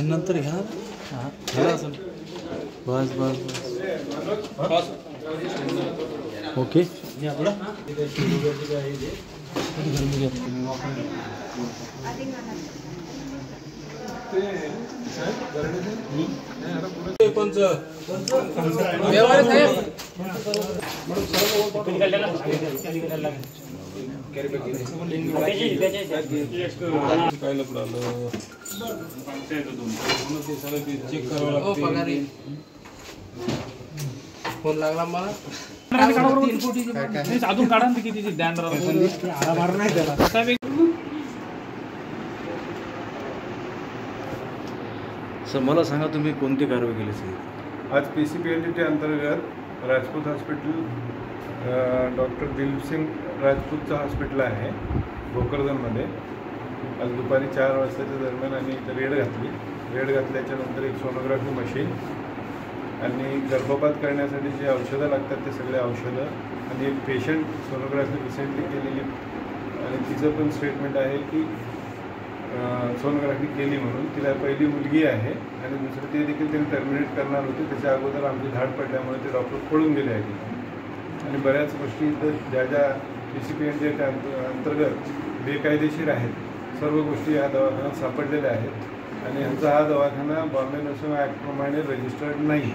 नंतर घ्या बस बस बस ओके काय लपडालं चेक करावं लागते फोन लागला मला अजून काढा ना किती ध्यान नाही त्याला सर मला सांगा तुम्ही कोणती कारवाई केली सर आज PCPLDT अंतर्गत Rajput hospital doctor Dilipsingh राजपूतचं hospital आहे भोकरदनमध्ये आज दुपारी 4 वाजताच्या दरम्यान आम्ही इथं रेड घातल्याच्या नंतर एक सोनोग्राफी मशीन आणि गर्भपात करण्यासाठी जे औषधं लागतात ते सगळे औषधं आणि एक पेशंट सोनोग्राफी रिसेंटली केलेली आणि तिचं पण स्टेटमेंट आहे की सोनोग्राफी केली म्हणून तिला पहिली मुलगी आहे आणि दुसरं ते देखील त्यांनी टर्मिनेट करणार होते त्याच्या अगोदर आमची धाड पडल्यामुळे ते डॉक्टर पळून गेले आहेत आणि बऱ्याच गोष्टी इथं ज्या PCPLDT अंतर्गत बेकायदेशीर आहेत सर्व गोष्टी या दवाखान्यात सापडलेल्या आहेत आणि ह्यांचा हा दवाखाना बॉम्बे नर्सिंग ॲक्टप्रमाणे रजिस्टर्ड नाही.